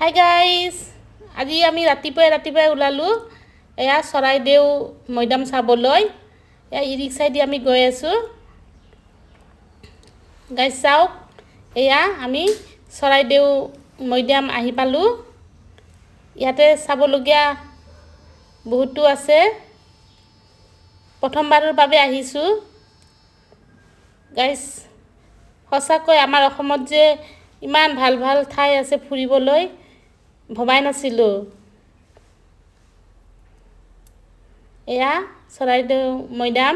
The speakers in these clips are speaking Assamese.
হাই গাইজ, আজি আমি ৰাতিপুৱাই ওলালোঁ এয়া চৰাইদেউ মৈদাম চাবলৈ। এয়া ই ৰিক্সাইদি আমি গৈ আছোঁ। গাইজ চাওক, এয়া আমি চৰাইদেউ মৈদাম আহি পালোঁ। ইয়াতে চাবলগীয়া বহুতো আছে। প্ৰথমবাৰৰ বাবে আহিছোঁ। গাইজ সঁচাকৈ আমাৰ অসমত যে ইমান ভাল ভাল ঠাই আছে ফুৰিবলৈ, ভবাই নাছিলোঁ। এয়া চৰাইদেউ মৈদাম।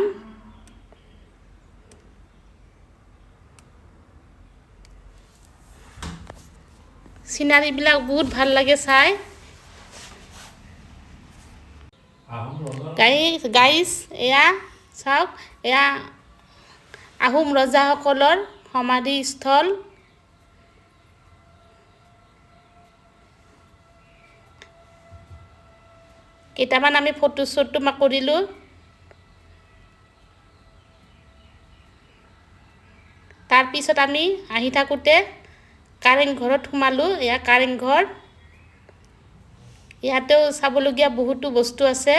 চিনাৰীবিলাক বহুত ভাল লাগে চাই। গাইজ এয়া চাওক, এয়া আহোম ৰজাসকলৰ সমাধিস্থল। কেইটামান আমি ফটো কৰিলোঁ। তাৰপিছত আমি আহি থাকোঁতে কাৰেংঘৰত সোমালোঁ। এয়া কাৰেংঘৰ। ইয়াতেও চাবলগীয়া বহুতো বস্তু আছে।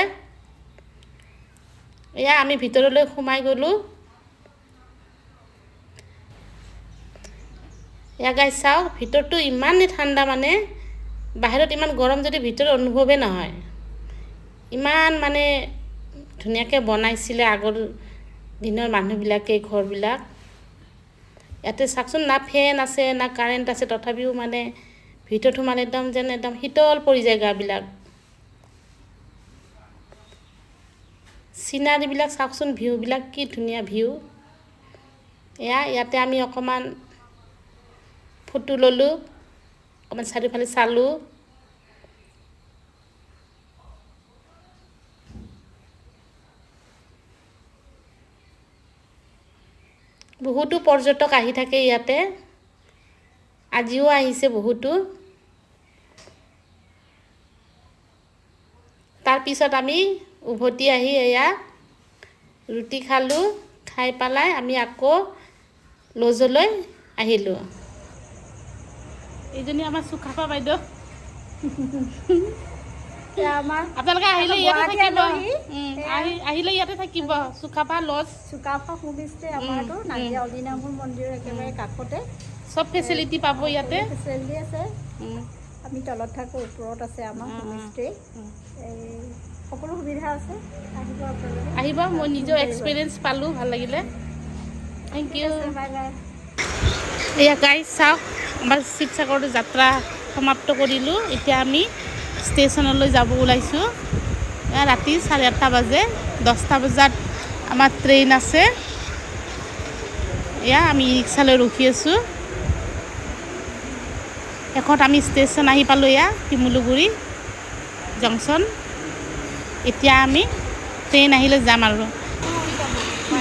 এয়া আমি ভিতৰলৈ সোমাই গ'লোঁ। এয়া গাইজ চাওক, ভিতৰটো ইমানেই ঠাণ্ডা, মানে বাহিৰত ইমান গৰম যদি ভিতৰত অনুভৱেই নহয়। ইমান মানে ধুনীয়াকৈ বনাইছিলে আগৰ দিনৰ মানুহবিলাকে ঘৰবিলাক। ইয়াতে চাওকচোন, না ফেন আছে না কাৰেণ্ট আছে, তথাপিও মানে ভিতৰত সোমালে একদম শীতল পৰি যায় গাবিলাক। চিনাৰীবিলাক চাওকচোন, ভিউবিলাক কি ধুনীয়া ভিউ। ইয়াতে আমি অকণমান ফটো ল'লোঁ, অকণমান চাৰিওফালে চালোঁ। বহুতো পৰ্যটক আহি থাকে ইয়াতে, আজিও আহিছে বহুতো। তাৰপিছত আমি উভতি আহি এয়া ৰুটি খালোঁ। খাই পেলাই আমি আকৌ লজলৈ আহিলোঁ। এইজনী আমাৰ চুকাফা বাইদেউ। আপোনালোকে আহিলে ইয়াতে থাকিব, আহিলে ইয়াতে থাকিব। চুকাফা লজ, চুকাফা হোমষ্টে আমাৰতো নাজিৰা অলিনামুৰ মন্দিৰৰ একেবাৰে কাষতে। চব ফেচিলিটি পাব ইয়াতে। ফেচিলিটি আছে। আমি তলত থাকোঁ, ওপৰত আছে আমাৰ হোমষ্টে। এই সকলো সুবিধা আছে। আহিব আপোনালোকে, আহিব। মই নিজৰ এক্সপিৰিয়েঞ্চ পালোঁ, ভাল লাগিলে। Thank you. Bye bye. এয়া গাইজ চাওক, আমাৰ শিৱসাগৰ যাত্ৰা সমাপ্ত কৰিলোঁ। এতিয়া আমি ষ্টেচনলৈ যাব ওলাইছোঁ। ৰাতি 8:30 বাজে, 10টা বজাত আমাৰ ট্ৰেইন আছে। এয়া আমি ৰিক্সালৈ ৰখি আছোঁ। শেষত আমি ষ্টেচন আহি পালোঁ, এয়া শিমলুগুৰি জংচন। এতিয়া আমি ট্ৰেইন আহিলে যাম আৰু।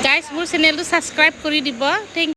গাইজ মোৰ চেনেলটো ছাবস্ক্ৰাইব কৰি দিব। থেংক